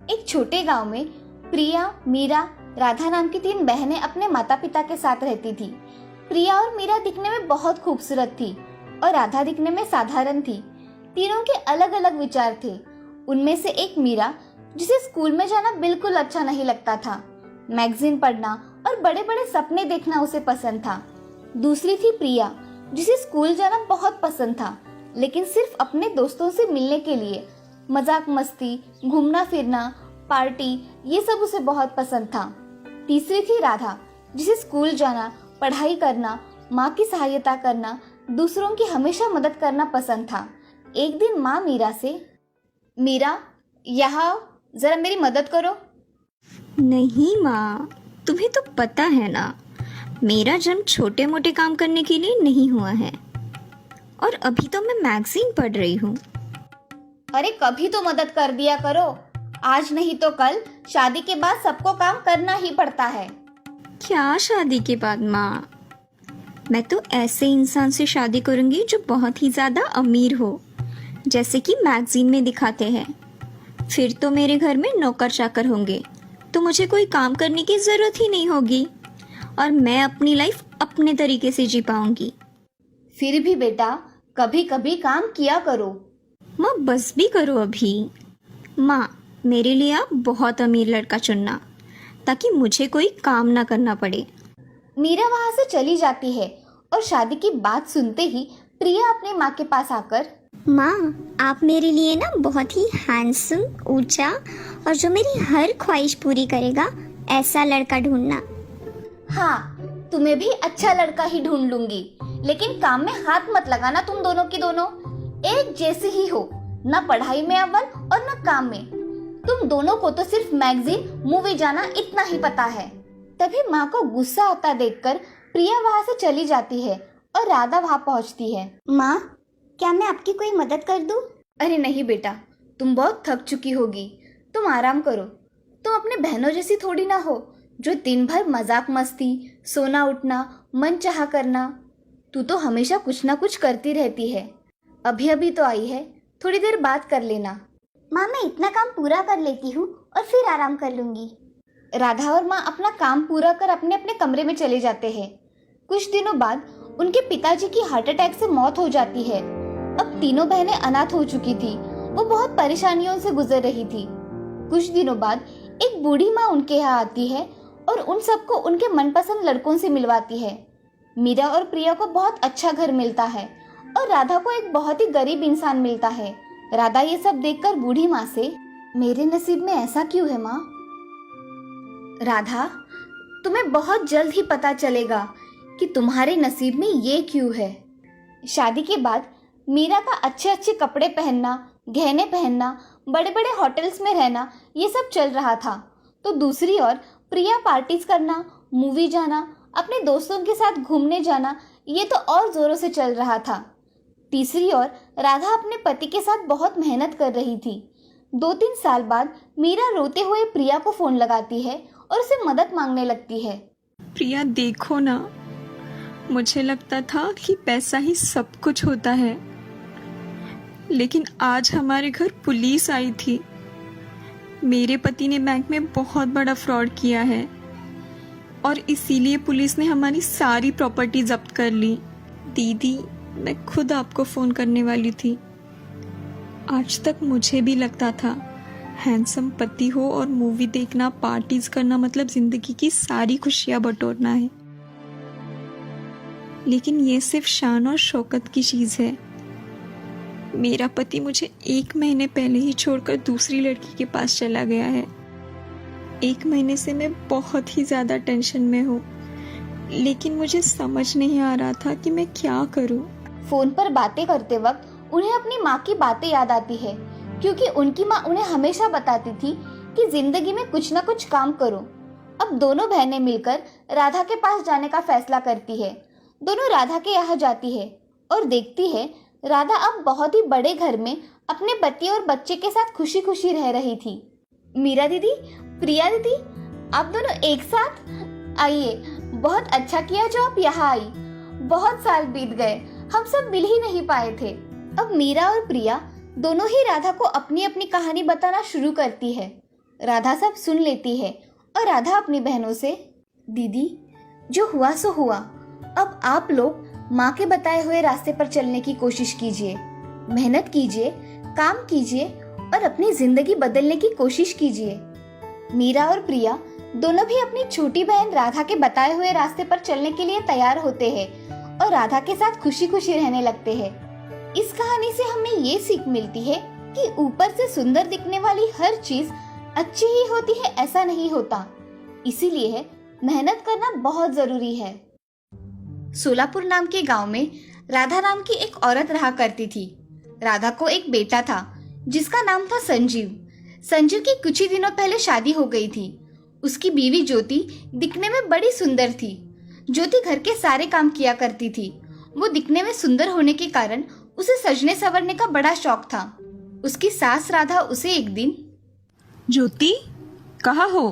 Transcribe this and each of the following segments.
एक छोटे गांव में प्रिया, मीरा, राधा नाम की 3 बहनें अपने माता पिता के साथ रहती थी। प्रिया और मीरा दिखने में बहुत खूबसूरत थी और राधा दिखने में साधारण थी। तीनों के अलग अलग विचार थे। उनमें से एक मीरा, जिसे स्कूल में जाना बिल्कुल अच्छा नहीं लगता था। मैगजीन पढ़ना और बड़े बड़े सपने देखना उसे पसंद था। दूसरी थी प्रिया, जिसे स्कूल जाना बहुत पसंद था, लेकिन सिर्फ अपने दोस्तों से मिलने के लिए। मजाक मस्ती, घूमना फिरना, पार्टी, ये सब उसे बहुत पसंद था। तीसरी थी राधा, जिसे स्कूल जाना, पढ़ाई करना, माँ की सहायता करना, दूसरों की हमेशा मदद करना पसंद था। एक दिन माँ मीरा से, मीरा यहाँ आओ, जरा मेरी मदद करो। नहीं माँ, तुम्हें तो पता है ना, मेरा जन्म छोटे मोटे काम करने के लिए नहीं हुआ है। और अभी तो मैं मैगजीन पढ़ रही हूँ। अरे कभी तो मदद कर दिया करो, आज नहीं तो कल शादी के बाद सबको काम करना ही पड़ता है। क्या शादी के बाद माँ? मैं तो ऐसे इंसान से शादी करूंगी जो बहुत ही ज्यादा अमीर हो, जैसे कि मैगजीन में दिखाते हैं। फिर तो मेरे घर में नौकर चाकर होंगे, तो मुझे कोई काम करने की जरूरत ही नहीं होगी और मैं अपनी लाइफ अपने तरीके से जी पाऊंगी। फिर भी बेटा, कभी कभी काम किया करो। माँ बस भी करो अभी। माँ, मेरे लिए आप बहुत अमीर लड़का चुनना, ताकि मुझे कोई काम ना करना पड़े। मीरा वहां से चली जाती है और शादी की बात सुनते ही प्रिया अपनी माँ के पास आकर, माँ, आप मेरे लिए ना बहुत ही हैंडसम, ऊंचा और जो मेरी हर ख्वाहिश पूरी करेगा ऐसा लड़का ढूंढना। हाँ, तुम्हें भी अच्छा लड़का ही ढूंढ लूंगी, लेकिन काम में हाथ मत लगाना। तुम दोनों की दोनों एक जैसी ही हो, ना पढ़ाई में अव्वल और ना काम में। तुम दोनों को तो सिर्फ मैगजीन, मूवी जाना इतना ही पता है। तभी माँ को गुस्सा आता देखकर प्रिया वहाँ से चली जाती है और राधा वहाँ पहुँचती है। माँ, क्या मैं आपकी कोई मदद कर दूं? अरे नहीं बेटा, तुम बहुत थक चुकी होगी, तुम आराम करो। तुम अपने बहनों जैसी थोड़ी ना हो, जो दिन भर मजाक मस्ती, सोना उठना, मन चाहा करना। तू तो हमेशा कुछ ना कुछ करती रहती है। अभी अभी तो आई है, थोड़ी देर बात कर लेना। माँ, मैं इतना काम पूरा कर लेती हूँ और फिर आराम कर लूंगी। राधा और माँ अपना काम पूरा कर अपने अपने कमरे में चले जाते हैं। कुछ दिनों बाद उनके पिताजी की हार्ट अटैक से मौत हो जाती है। अब तीनों बहनें अनाथ हो चुकी थी। वो बहुत परेशानियों से गुजर रही थी। कुछ दिनों बाद एक बूढ़ी माँ उनके यहाँ आती है और उन सबको उनके मनपसंद लड़कों से मिलवाती है। मीरा और प्रिया को बहुत अच्छा घर मिलता है और राधा को एक बहुत ही गरीब इंसान मिलता है। राधा ये सब देखकर बूढ़ी माँ से, मेरे नसीब में ऐसा क्यों है माँ? राधा, तुम्हें बहुत जल्द ही पता चलेगा कि तुम्हारे नसीब में ये क्यों है। शादी के बाद मीरा का अच्छे अच्छे कपड़े पहनना, गहने पहनना, बड़े बड़े होटल्स में रहना, ये सब चल रहा था। तो दूसरी ओर प्रिया पार्टीज करना, मूवी जाना, अपने दोस्तों के साथ घूमने जाना, ये तो और जोरों से चल रहा था। तीसरी ओर राधा अपने पति के साथ बहुत मेहनत कर रही थी। 2-3 साल बाद मीरा रोते हुए प्रिया को फोन लगाती है और उसे मदद मांगने लगती है। प्रिया देखो ना, मुझे लगता था कि पैसा ही सब कुछ होता है, लेकिन आज हमारे घर पुलिस आई थी। मेरे पति ने बैंक में बहुत बड़ा फ्रॉड किया है और इसीलिए पुलिस ने हमारी सारी प्रॉपर्टी जब्त कर ली। दीदी, मैं खुद आपको फोन करने वाली थी। आज तक मुझे भी लगता था हैंडसम पति हो और मूवी देखना, पार्टीज करना मतलब जिंदगी की सारी खुशियां बटोरना है, लेकिन ये सिर्फ शान और शौकत की चीज है। मेरा पति मुझे 1 महीने पहले ही छोड़कर दूसरी लड़की के पास चला गया है। 1 महीने से मैं बहुत ही ज्यादा टेंशन में हूँ, लेकिन मुझे समझ नहीं आ रहा था कि मैं क्या करूँ। फोन पर बातें करते वक्त उन्हें अपनी माँ की बातें याद आती है, क्योंकि उनकी माँ उन्हें हमेशा बताती थी कि जिंदगी में कुछ ना कुछ काम करो। अब दोनों बहनें मिलकर राधा के पास जाने का फैसला करती है। दोनों राधा के यहाँ जाती है और देखती है राधा अब बहुत ही बड़े घर में अपने पति और बच्चे के साथ खुशी खुशी रह रही थी। मीरा दीदी, प्रिया दीदी, आप दोनों एक साथ आइए। बहुत अच्छा किया जो आप यहाँ आई। बहुत साल बीत गए, हम सब मिल ही नहीं पाए थे। अब मीरा और प्रिया दोनों ही राधा को अपनी अपनी कहानी बताना शुरू करती है। राधा सब सुन लेती है और राधा अपनी बहनों से, दीदी जो हुआ सो हुआ, अब आप लोग माँ के बताए हुए रास्ते पर चलने की कोशिश कीजिए, मेहनत कीजिए, काम कीजिए और अपनी जिंदगी बदलने की कोशिश कीजिए। मीरा और प्रिया दोनों भी अपनी छोटी बहन राधा के बताए हुए रास्ते पर चलने के लिए तैयार होते हैं और राधा के साथ खुशी खुशी रहने लगते हैं। इस कहानी से हमें ये सीख मिलती है कि ऊपर से सुंदर दिखने वाली हर चीज अच्छी ही होती है ऐसा नहीं होता, इसीलिए मेहनत करना बहुत जरूरी है। सोलापुर नाम के गांव में राधा नाम की एक औरत रहा करती थी। राधा को एक बेटा था जिसका नाम था संजीव। संजीव की कुछ ही दिनों पहले शादी हो गई थी। उसकी बीवी ज्योति दिखने में बड़ी सुंदर थी। ज्योति घर के सारे काम किया करती थी। वो दिखने में सुंदर होने के कारण उसे सजने संवरने का बड़ा शौक था। उसकी सास राधा उसे एक दिन, ज्योति कहाँ हो?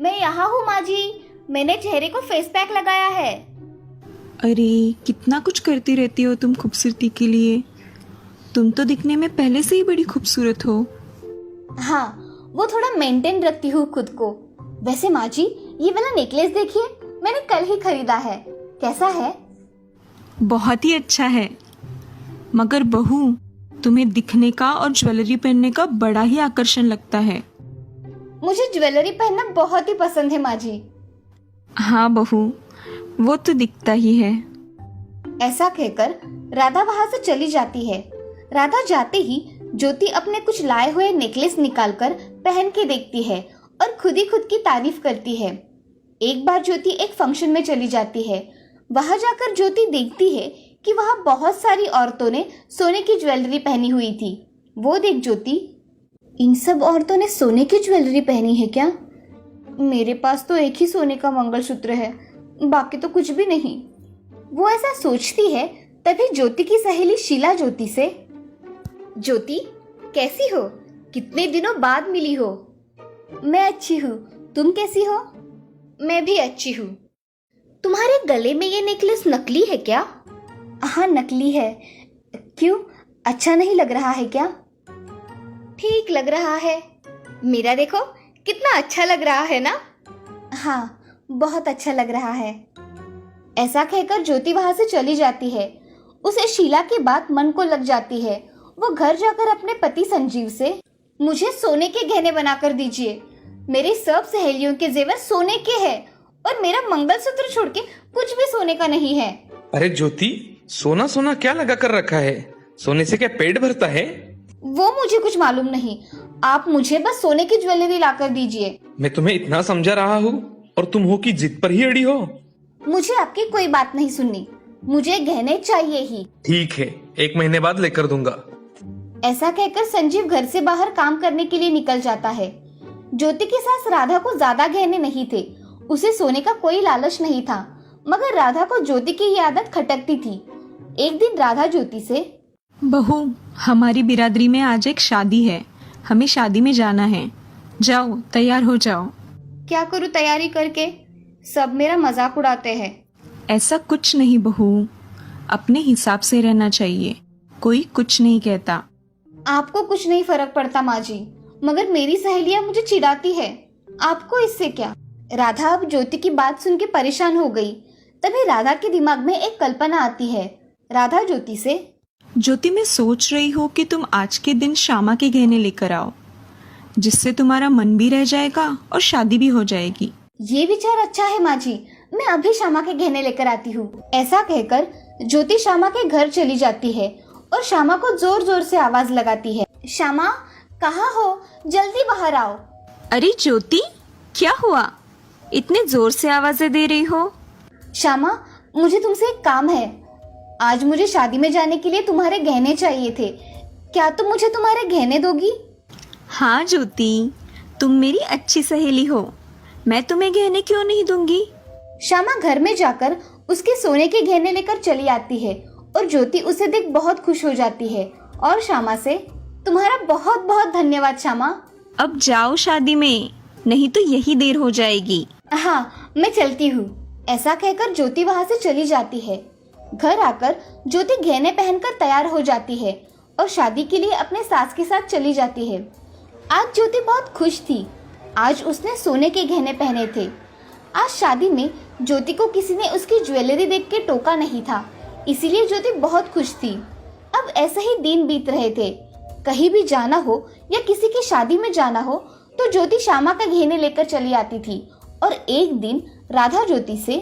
मैं यहाँ हूँ माँ जी, मैंने चेहरे को फेस पैक लगाया है। अरे कितना कुछ करती रहती हो तुम खूबसूरती के लिए। तुम तो दिखने में पहले से ही बड़ी खूबसूरत हो। हाँ, वो थोड़ा मेंटेन रखती हूँ खुद को। वैसे माँ जी, ये वाला नेकलेस देखिए, मैंने कल ही खरीदा है। कैसा है? बहुत ही अच्छा है। मगर बहू, तुम्हें दिखने का और ज्वेलरी पहनने का बड़ा ही आकर्षण लगता है। मुझे ज्वेलरी पहनना बहुत ही पसंद है माँ जी। हाँ बहू, वो तो दिखता ही है। ऐसा कहकर राधा वहाँ से चली जाती है। राधा जाते ही ज्योति अपने कुछ लाए हुए नेकलेस निकालकर पहन के देखती है और खुद ही खुद की तारीफ करती है। एक बार ज्योति एक फंक्शन में चली जाती है। वहां जाकर ज्योति देखती है कि वहां बहुत सारी औरतों ने सोने की ज्वेलरी पहनी हुई थी। वो देख ज्योति, इन सब औरतों ने सोने की ज्वेलरी पहनी है क्या? मेरे पास तो एक ही सोने का मंगलसूत्र है, बाकी तो कुछ भी नहीं। वो ऐसा सोचती है। तभी ज्योति की सहेली शीला ज्योति से, ज्योति कैसी हो? कितने दिनों बाद मिली हो। मैं अच्छी हूँ, तुम कैसी हो? मैं भी अच्छी हूँ। तुम्हारे गले में ये नेकलेस नकली है क्या? हाँ नकली है। क्यों, अच्छा नहीं लग रहा है क्या? ठीक लग रहा है। मेरा देखो कितना अच्छा लग रहा है ना? हाँ, बहुत अच्छा लग रहा है। ऐसा कहकर ज्योति वहां से चली जाती है। उसे शीला की बात मन को लग जाती है। वो घर जाकर अपने पति संजीव से, मुझे सोने के गहने बनाकर दीजिए। मेरी सब सहेलियों के जेवर सोने के हैं और मेरा मंगलसूत्र छोड़ के कुछ भी सोने का नहीं है। अरे ज्योति, सोना सोना क्या लगा कर रखा है? सोने से क्या पेट भरता है? वो मुझे कुछ मालूम नहीं। आप मुझे बस सोने की ज्वेलरी लाकर दीजिए। मैं तुम्हें इतना समझा रहा हूँ और तुम हो कि जिद पर ही अड़ी हो। मुझे आपकी कोई बात नहीं सुननी, मुझे गहने चाहिए ही। ठीक है, 1 महीने बाद लेकर दूंगा। ऐसा कहकर संजीव घर से बाहर काम करने के लिए निकल जाता है। ज्योति की सास राधा को ज्यादा गहने नहीं थे। उसे सोने का कोई लालच नहीं था, मगर राधा को ज्योति की ये आदत खटकती थी। एक दिन राधा ज्योति से, बहू, हमारी बिरादरी में आज एक शादी है, हमें शादी में जाना है। जाओ तैयार हो जाओ। क्या करूँ तैयारी करके? सब मेरा मजाक उड़ाते हैं। ऐसा कुछ नहीं बहू, अपने हिसाब से रहना चाहिए, कोई कुछ नहीं कहता। आपको कुछ नहीं फर्क पड़ता माँ जी, मगर मेरी सहेलियां मुझे चिढ़ाती है। आपको इससे क्या? राधा अब ज्योति की बात सुन के परेशान हो गई। तभी राधा के दिमाग में एक कल्पना आती है। राधा ज्योति से, ज्योति, मैं सोच रही हूँ कि तुम आज के दिन श्यामा के गहने लेकर आओ, जिससे तुम्हारा मन भी रह जाएगा और शादी भी हो जाएगी। ये विचार अच्छा है माँ जी, मैं अभी श्यामा के गहने लेकर आती हूँ। ऐसा कहकर ज्योति श्यामा के घर चली जाती है और श्यामा को जोर जोर से आवाज लगाती है, श्यामा कहाँ हो, जल्दी बाहर आओ। अरे ज्योति, क्या हुआ, इतने जोर से आवाजें दे रही हो? श्यामा, मुझे तुमसे एक काम है। आज मुझे शादी में जाने के लिए तुम्हारे गहने चाहिए थे। क्या तुम मुझे तुम्हारे गहने दोगी? हाँ ज्योति, तुम मेरी अच्छी सहेली हो, मैं तुम्हें गहने क्यों नहीं दूंगी। श्यामा घर में जाकर उसके सोने के गहने लेकर चली आती है और ज्योति उसे देख बहुत खुश हो जाती है और श्यामा से, तुम्हारा बहुत बहुत धन्यवाद श्यामा। अब जाओ शादी में, नहीं तो यही देर हो जाएगी। हाँ, मैं चलती हूँ। ऐसा कहकर ज्योति वहाँ से चली जाती है। घर आकर ज्योति गहने पहनकर तैयार हो जाती है और शादी के लिए अपने सास के साथ चली जाती है। आज ज्योति बहुत खुश थी। आज उसने सोने के गहने पहने थे। आज शादी में ज्योति को किसी ने उसकी ज्वेलरी देख के टोका नहीं था, इसीलिए ज्योति बहुत खुश थी। अब ऐसे ही दिन बीत रहे थे। कहीं भी जाना हो या किसी की शादी में जाना हो तो ज्योति श्यामा का गहने लेकर चली आती थी। और एक दिन राधा ज्योति से,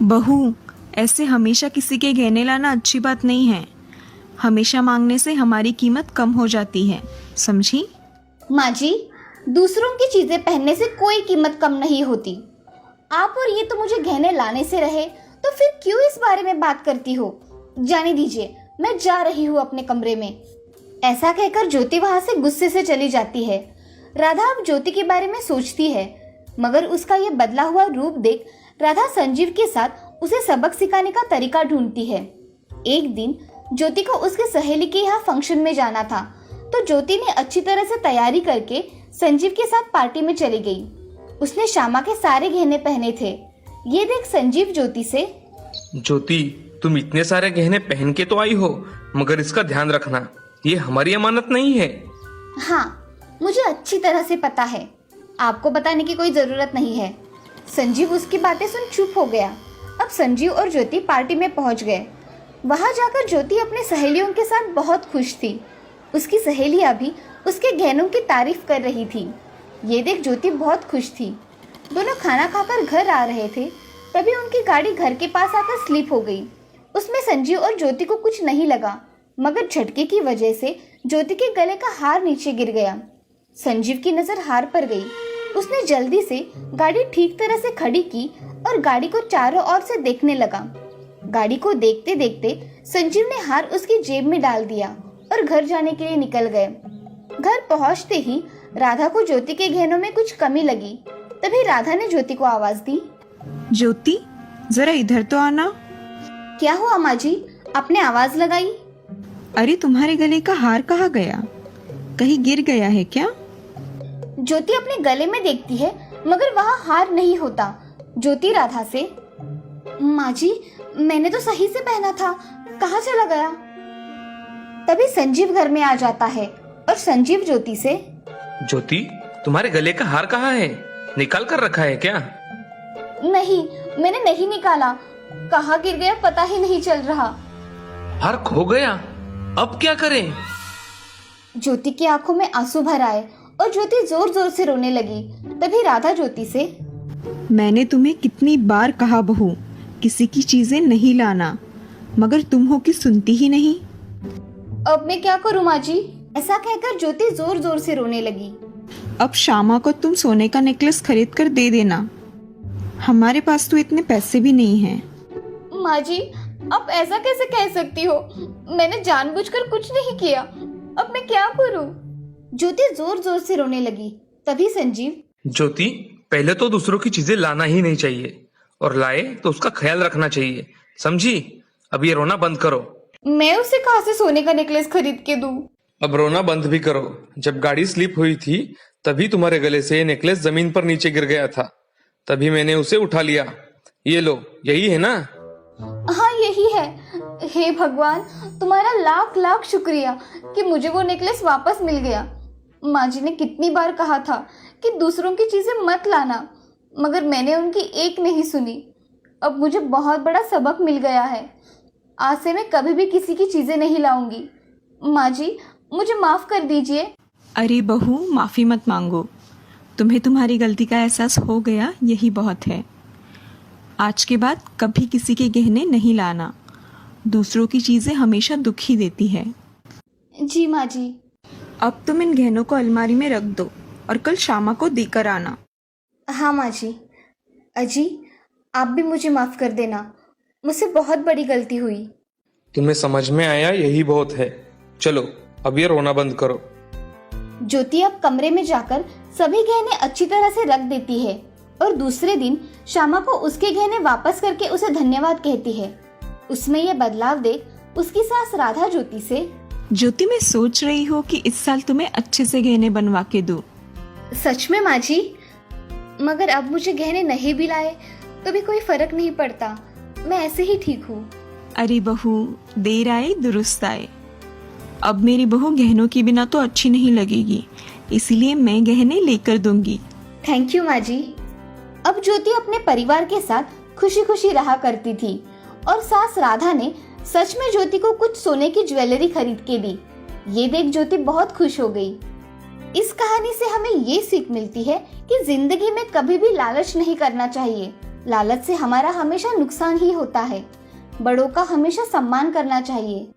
बहू, ऐसे हमेशा किसी के गहने लाना अच्छी बात नहीं है। हमेशा मांगने से हमारी कीमत कम हो जाती है, समझी? माँ जी, दूसरों की चीजें पहनने से कोई कीमत कम नहीं होती। आप और ये तो मुझे गहने लाने से रहे, तो फिर क्यों इस बारे में बात करती हो? जाने दीजिए, मैं जा रही हूँ अपने कमरे में। ऐसा कहकर ज्योति वहां से गुस्से से चली जाती है। राधा अब ज्योति के बारे में सोचती है, मगर उसका ये बदला हुआ रूप देख राधा संजीव के साथ उसे सबक सिखाने का तरीका ढूंढती है। एक दिन ज्योति को उसके सहेली के यहाँ फंक्शन में जाना था, तो ज्योति ने अच्छी तरह से तैयारी करके संजीव के साथ पार्टी में चली गई। उसने श्यामा के सारे गहने पहने थे। ये देख संजीव ज्योति से, ज्योति, तुम इतने सारे गहने पहन के तो आई हो, मगर इसका ध्यान रखना, ये हमारी अमानत नहीं है। हाँ, मुझे अच्छी तरह से पता है, आपको बताने की कोई जरूरत नहीं है। संजीव उसकी बातें सुन चुप हो गया। अब संजीव और ज्योति पार्टी में पहुंच गए। वहां जाकर ज्योति अपने सहेलियों के साथ बहुत खुश थी। उसकी सहेलियां भी उसके गहनों की तारीफ कर रही थी। ये देख ज्योति बहुत खुश थी। दोनों खाना खाकर घर आ रहे थे, तभी उनकी गाड़ी घर के पास आकर स्लिप हो गई। उसमें संजीव और ज्योति को कुछ नहीं लगा, मगर झटके की वजह से ज्योति के गले का हार नीचे गिर गया। संजीव की नजर हार पर गई। उसने जल्दी से गाड़ी ठीक तरह से खड़ी की और गाड़ी को चारों ओर से देखने लगा। गाड़ी को देखते देखते संजीव ने हार उसकी जेब में डाल दिया और घर जाने के लिए निकल गए। घर पहुंचते ही राधा को ज्योति के गहनों में कुछ कमी लगी। तभी राधा ने ज्योति को आवाज दी, ज्योति, जरा इधर तो आना। क्या हुआ माँ जी, आपने आवाज लगाई? अरे, तुम्हारे गले का हार कहाँ गया? कहीं गिर गया है क्या? ज्योति अपने गले में देखती है, मगर वहाँ हार नहीं होता। ज्योति राधा से, माँ जी, मैंने तो सही से पहना था, कहाँ चला गया? तभी संजीव घर में आ जाता है और संजीव ज्योति से, ज्योति, तुम्हारे गले का हार कहाँ है? निकाल कर रखा है क्या? नहीं, मैंने नहीं निकाला, कहाँ गिर गया पता ही नहीं चल रहा। हार खो गया, अब क्या करें? ज्योति की आंखों में आंसू भर आए और ज्योति जोर जोर से रोने लगी। तभी राधा ज्योति से, मैंने तुम्हें कितनी बार कहा बहू, किसी की चीजें नहीं लाना, मगर तुम हो कि सुनती ही नहीं। अब मैं क्या करूँ माँ जी? ऐसा कहकर ज्योति जोर जोर से रोने लगी। अब श्यामा को तुम सोने का नेकलेस खरीद कर दे देना। हमारे पास तो इतने पैसे भी नहीं हैं। माँ जी, आप ऐसा कैसे कह सकती हो? मैंने जानबूझकर कुछ नहीं किया, अब मैं क्या करूँ? ज्योति जोर जोर से रोने लगी। तभी संजीव, ज्योति, पहले तो दूसरों की चीजें लाना ही नहीं चाहिए, और लाए तो उसका ख्याल रखना चाहिए, समझी? अब ये रोना बंद करो। मैं उसे कहाँ से सोने का नेकलेस खरीद के दूं? अब रोना बंद भी करो। जब गाड़ी स्लिप हुई थी तभी तुम्हारे गले से ये नेकलेस जमीन पर नीचे गिर गया था, तभी मैंने उसे उठा लिया। ये लो, यही है ना? हाँ, यही है। हे भगवान, तुम्हारा लाख लाख शुक्रिया कि मुझे वो नेकलेस वापस मिल गया। माँ जी ने कितनी बार कहा था कि दूसरों की चीजें मत लाना, मगर मैंने उनकी एक नहीं सुनी। अब मुझे बहुत बड़ा सबक मिल गया है। आज से मैं कभी भी किसी की चीजें नहीं लाऊंगी। माँ जी, मुझे माफ कर दीजिए। अरे बहू, माफी मत मांगो। तुम्हें तुम्हारी गलती का एहसास हो गया, यही बहुत है। आज के बाद कभी किसी के गहने नहीं लाना। दूसरों की चीजें हमेशा दुख ही देती है। जी माँ जी। अब तुम इन गहनों को अलमारी में रख दो और कल श्यामा को देकर आना। हाँ माँ जी। अजी, आप भी मुझे माफ कर देना, मुझसे बहुत बड़ी गलती हुई। तुम्हें समझ में आया, यही बहुत है। चलो अब ये रोना बंद करो। ज्योति अब कमरे में जाकर सभी गहने अच्छी तरह से रख देती है और दूसरे दिन श्यामा को उसके गहने वापस करके उसे धन्यवाद कहती है। उसमें यह बदलाव देख उसकी सास राधा ज्योति से, ज्योति, मैं सोच रही हूँ कि इस साल तुम्हें अच्छे से गहने बनवा के दूं। सच में माँ जी? मगर अब मुझे गहने नहीं भी लाए तो भी कोई फर्क नहीं पड़ता, मैं ऐसे ही ठीक हूँ। अरे बहू, देर आए दुरुस्त आए। अब मेरी बहू गहनों के बिना तो अच्छी नहीं लगेगी, इसलिए मैं गहने लेकर दूंगी। थैंक यू माँ जी। अब ज्योति अपने परिवार के साथ खुशी खुशी रहा करती थी और सास राधा ने सच में ज्योति को कुछ सोने की ज्वेलरी खरीद के दी। ये देख ज्योति बहुत खुश हो गई। इस कहानी से हमें ये सीख मिलती है कि जिंदगी में कभी भी लालच नहीं करना चाहिए। लालच से हमारा हमेशा नुकसान ही होता है। बड़ों का हमेशा सम्मान करना चाहिए।